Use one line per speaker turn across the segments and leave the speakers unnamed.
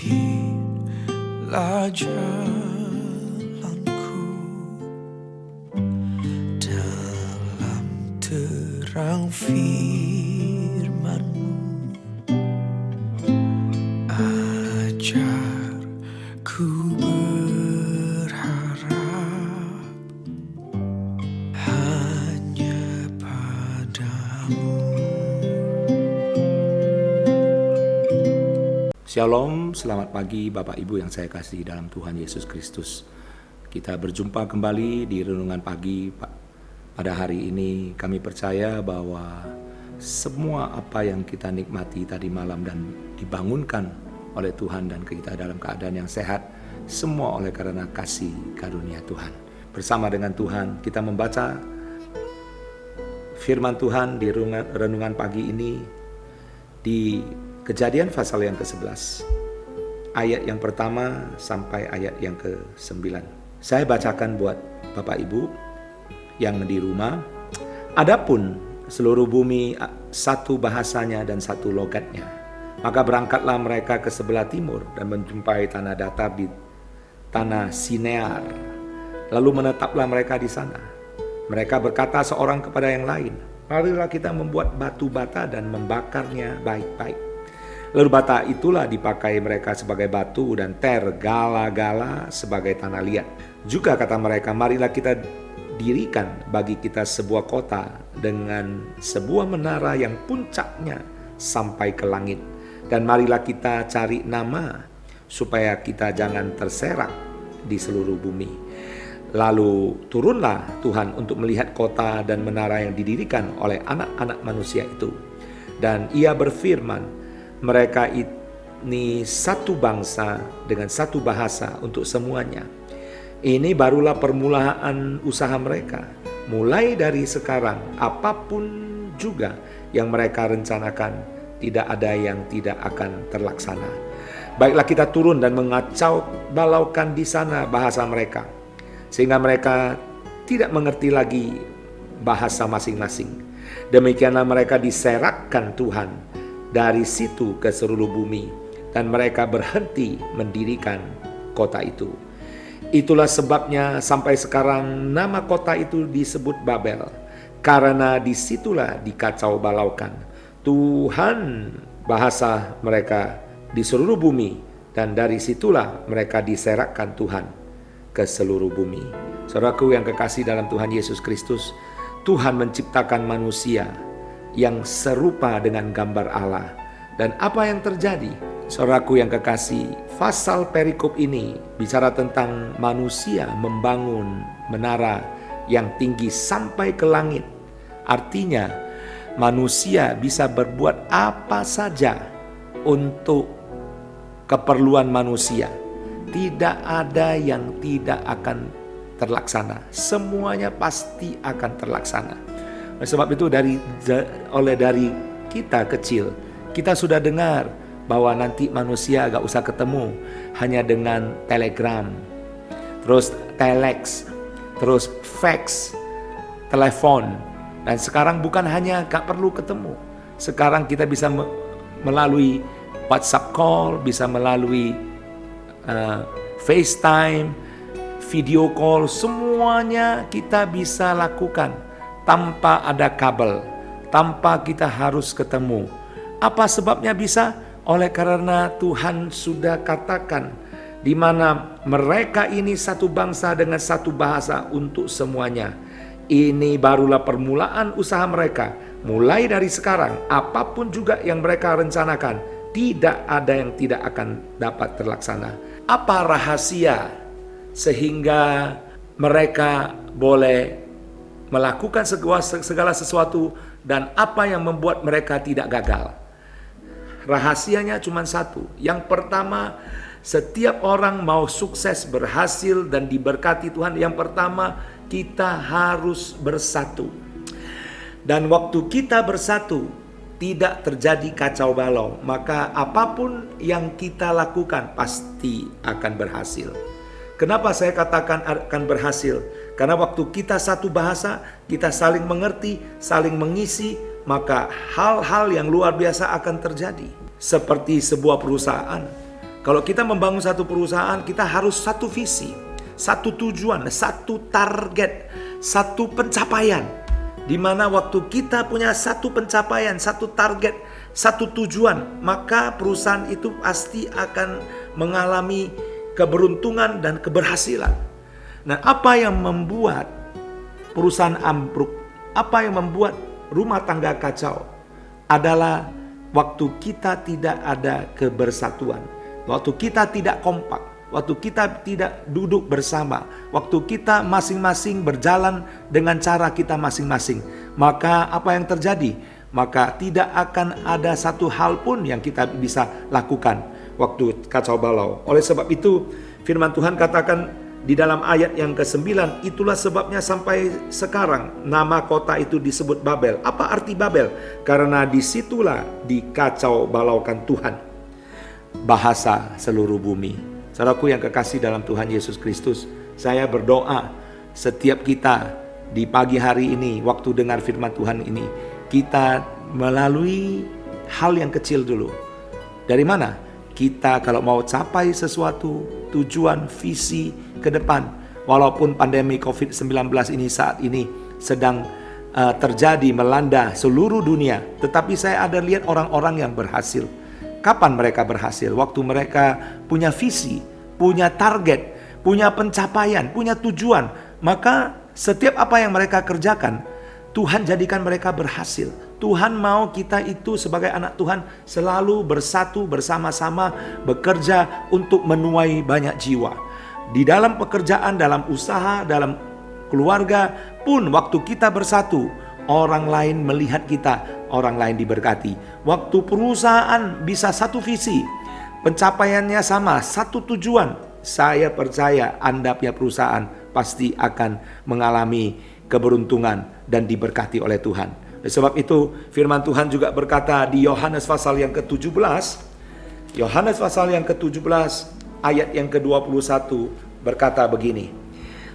Pimpinlah jalanku dalam terang firman-Mu. Ajarku berharap hanya padamu.
Shalom, selamat pagi Bapak Ibu yang saya kasihi dalam Tuhan Yesus Kristus. Kita berjumpa kembali di Renungan Pagi. Pada hari ini kami percaya bahwa semua apa yang kita nikmati tadi malam dan dibangunkan oleh Tuhan dan kita dalam keadaan yang sehat, semua oleh karena kasih karunia Tuhan. Bersama dengan Tuhan kita membaca firman Tuhan di Renungan Pagi ini di Kejadian pasal yang ke-11, ayat yang pertama sampai ayat yang ke-9. Saya bacakan buat Bapak Ibu yang di rumah. Adapun seluruh bumi satu bahasanya dan satu logatnya. Maka berangkatlah mereka ke sebelah timur dan menjumpai tanah datar di tanah Sinear. Lalu menetaplah mereka di sana. Mereka berkata seorang kepada yang lain, marilah kita membuat batu bata dan membakarnya baik-baik. Lalu bata itulah dipakai mereka sebagai batu dan gala-gala sebagai tanah liat. Juga kata mereka, marilah kita dirikan bagi kita sebuah kota dengan sebuah menara yang puncaknya sampai ke langit. Dan marilah kita cari nama supaya kita jangan terserak di seluruh bumi. Lalu turunlah Tuhan untuk melihat kota dan menara yang didirikan oleh anak-anak manusia itu. Dan ia berfirman, mereka ini satu bangsa dengan satu bahasa untuk semuanya. Ini barulah permulaan usaha mereka. Mulai dari sekarang, apapun juga yang mereka rencanakan, tidak ada yang tidak akan terlaksana. Baiklah kita turun dan mengacau balaukan di sana bahasa mereka, sehingga mereka tidak mengerti lagi bahasa masing-masing. Demikianlah mereka diserakkan Tuhan dari situ ke seluruh bumi, dan mereka berhenti mendirikan kota itu. Itulah sebabnya sampai sekarang nama kota itu disebut Babel, karena disitulah dikacau balaukan Tuhan bahasa mereka di seluruh bumi, dan dari situlah mereka diserakkan Tuhan ke seluruh bumi. Saudaraku yang kekasih dalam Tuhan Yesus Kristus, Tuhan menciptakan manusia yang serupa dengan gambar Allah. Dan apa yang terjadi? Saudaraku yang kekasih, pasal perikop ini bicara tentang manusia membangun menara yang tinggi sampai ke langit. Artinya manusia bisa berbuat apa saja untuk keperluan manusia. Tidak ada yang tidak akan terlaksana. Semuanya pasti akan terlaksana. Sebab itu dari kita kecil, kita sudah dengar bahwa nanti manusia gak usah ketemu, hanya dengan telegram, terus telex, terus fax, telepon. Dan sekarang bukan hanya gak perlu ketemu, sekarang kita bisa melalui WhatsApp call, bisa melalui FaceTime, video call, semuanya kita bisa lakukan tanpa ada kabel, tanpa kita harus ketemu. Apa sebabnya bisa? Oleh karena Tuhan sudah katakan di mana mereka ini satu bangsa dengan satu bahasa untuk semuanya. Ini barulah permulaan usaha mereka. Mulai dari sekarang, apapun juga yang mereka rencanakan, tidak ada yang tidak akan dapat terlaksana. Apa rahasia sehingga mereka boleh melakukan segala sesuatu, dan apa yang membuat mereka tidak gagal? Rahasianya cuma satu. Yang pertama, setiap orang mau sukses, berhasil, dan diberkati Tuhan, yang pertama kita harus bersatu. Dan waktu kita bersatu, tidak terjadi kacau balau, maka apapun yang kita lakukan pasti akan berhasil. Kenapa saya katakan akan berhasil? Karena waktu kita satu bahasa, kita saling mengerti, saling mengisi, maka hal-hal yang luar biasa akan terjadi. Seperti sebuah perusahaan, Kalau kita membangun satu perusahaan, kita harus satu visi, satu tujuan, satu target, satu pencapaian. Di mana waktu kita punya satu pencapaian, satu target, satu tujuan, maka perusahaan itu pasti akan mengalami keberuntungan dan keberhasilan. Nah, apa yang membuat perusahaan ambruk, apa yang membuat rumah tangga kacau adalah waktu kita tidak ada kebersatuan, waktu kita tidak kompak, waktu kita tidak duduk bersama, waktu kita masing-masing berjalan dengan cara kita masing-masing. Maka apa yang terjadi? Maka tidak akan ada satu hal pun yang kita bisa lakukan waktu kacau balau. Oleh sebab itu firman Tuhan katakan di dalam ayat yang ke-9, itulah sebabnya sampai sekarang nama kota itu disebut Babel. Apa arti Babel? Karena disitulah dikacau balaukan Tuhan bahasa seluruh bumi. Saudaraku yang kekasih dalam Tuhan Yesus Kristus, saya berdoa setiap kita di pagi hari ini, waktu dengar firman Tuhan ini, kita melalui hal yang kecil dulu. Dari mana? Kita kalau mau capai sesuatu, tujuan, visi ke depan, walaupun pandemi COVID-19 ini saat ini sedang terjadi melanda seluruh dunia, tetapi saya ada lihat orang-orang yang berhasil. Kapan mereka berhasil? Waktu mereka punya visi, punya target, punya pencapaian, punya tujuan. Maka setiap apa yang mereka kerjakan, Tuhan jadikan mereka berhasil. Tuhan mau kita itu sebagai anak Tuhan selalu bersatu bersama-sama, bekerja untuk menuai banyak jiwa. Di dalam pekerjaan, dalam usaha, dalam keluarga pun waktu kita bersatu, orang lain melihat kita, orang lain diberkati. Waktu perusahaan bisa satu visi, pencapaiannya sama, satu tujuan. Saya percaya Anda punya perusahaan pasti akan mengalami keberuntungan dan diberkati oleh Tuhan. Sebab itu firman Tuhan juga berkata di Yohanes pasal yang ke-17, Yohanes pasal yang ke-17 ayat yang ke-21 berkata begini,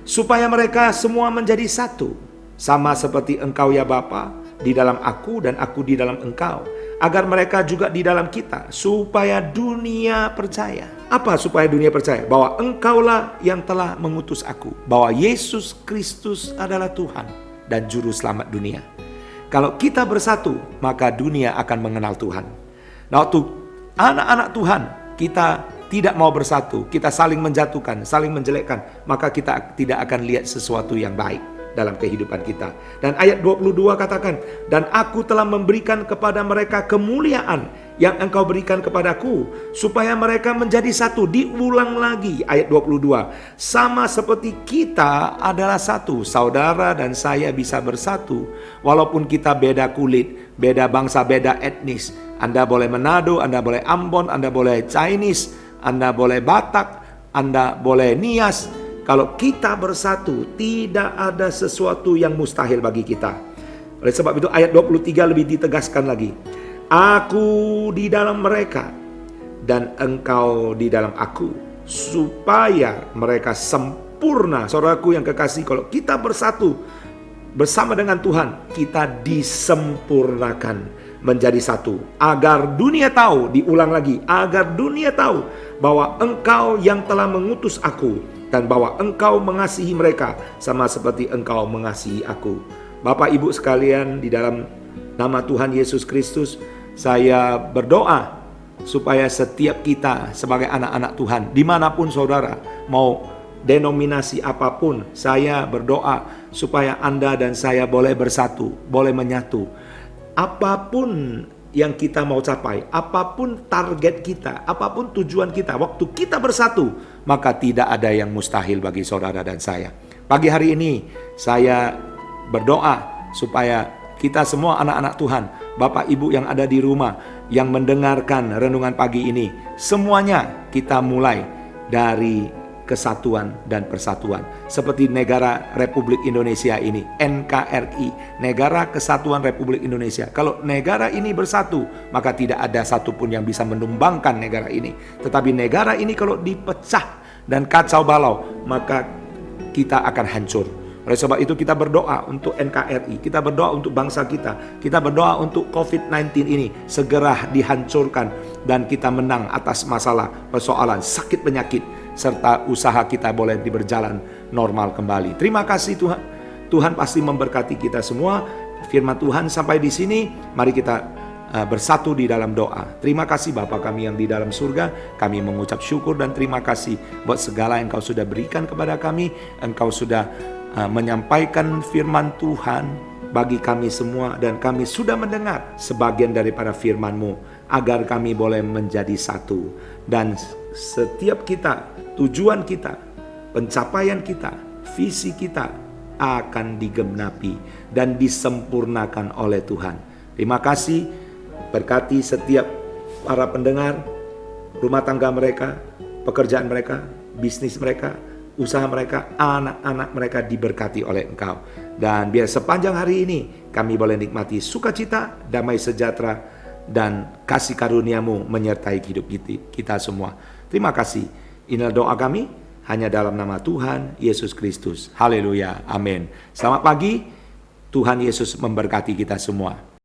supaya mereka semua menjadi satu, sama seperti Engkau ya Bapa di dalam Aku dan Aku di dalam Engkau, agar mereka juga di dalam kita, supaya dunia percaya. Apa supaya dunia percaya? Bahwa Engkaulah yang telah mengutus Aku, bahwa Yesus Kristus adalah Tuhan dan Juru Selamat dunia. Kalau kita bersatu, maka dunia akan mengenal Tuhan. Nah, waktu anak-anak Tuhan, kita tidak mau bersatu, kita saling menjatuhkan, saling menjelekkan, maka kita tidak akan lihat sesuatu yang baik dalam kehidupan kita. Dan ayat 22 katakan, dan Aku telah memberikan kepada mereka kemuliaan yang Engkau berikan kepadaku, supaya mereka menjadi satu. Diulang lagi ayat 22, sama seperti kita adalah satu. Saudara dan saya bisa bersatu walaupun kita beda kulit, beda bangsa, beda etnis. Anda boleh Manado, Anda boleh Ambon, Anda boleh Chinese, Anda boleh Batak, Anda boleh Nias. Kalau kita bersatu, tidak ada sesuatu yang mustahil bagi kita. Oleh sebab itu ayat 23 lebih ditegaskan lagi. Aku di dalam mereka dan Engkau di dalam Aku, supaya mereka sempurna. Saudaraku yang kekasih, kalau kita bersatu bersama dengan Tuhan, kita disempurnakan menjadi satu. Agar dunia tahu, diulang lagi, agar dunia tahu bahwa Engkau yang telah mengutus Aku, dan bahwa Engkau mengasihi mereka sama seperti Engkau mengasihi Aku. Bapak Ibu sekalian, di dalam nama Tuhan Yesus Kristus, saya berdoa supaya setiap kita sebagai anak-anak Tuhan, dimanapun saudara, mau denominasi apapun, saya berdoa supaya Anda dan saya boleh bersatu, boleh menyatu. Apapun yang kita mau capai, apapun target kita, apapun tujuan kita, waktu kita bersatu, maka tidak ada yang mustahil bagi saudara dan saya. Pagi hari ini saya berdoa supaya kita semua anak-anak Tuhan, Bapak Ibu yang ada di rumah, yang mendengarkan renungan pagi ini, semuanya kita mulai dari kesatuan dan persatuan. Seperti negara Republik Indonesia ini, NKRI, Negara Kesatuan Republik Indonesia. Kalau negara ini bersatu, maka tidak ada satupun yang bisa menumbangkan negara ini. Tetapi negara ini kalau dipecah dan kacau balau, maka kita akan hancur. Oleh sebab itu kita berdoa untuk NKRI, kita berdoa untuk bangsa kita berdoa untuk COVID-19 ini segera dihancurkan dan kita menang atas masalah, persoalan, sakit penyakit, serta usaha kita boleh berjalan normal kembali. Terima kasih Tuhan. Tuhan pasti memberkati kita semua. Firman Tuhan sampai di sini, mari kita bersatu di dalam doa. Terima kasih Bapa kami yang di dalam surga, kami mengucap syukur dan terima kasih buat segala yang Engkau sudah berikan kepada kami. Engkau sudah menyampaikan firman Tuhan bagi kami semua dan kami sudah mendengar sebagian daripada firman-Mu agar kami boleh menjadi satu dan setiap kita, tujuan kita, pencapaian kita, visi kita akan digenapi dan disempurnakan oleh Tuhan. Terima kasih, berkati setiap para pendengar, rumah tangga mereka, pekerjaan mereka, bisnis mereka, usaha mereka, anak-anak mereka diberkati oleh Engkau. Dan biar sepanjang hari ini kami boleh nikmati sukacita, damai sejahtera, dan kasih karunia-Mu menyertai hidup kita semua. Terima kasih. Inilah doa kami, hanya dalam nama Tuhan Yesus Kristus. Haleluya. Amin. Selamat pagi. Tuhan Yesus memberkati kita semua.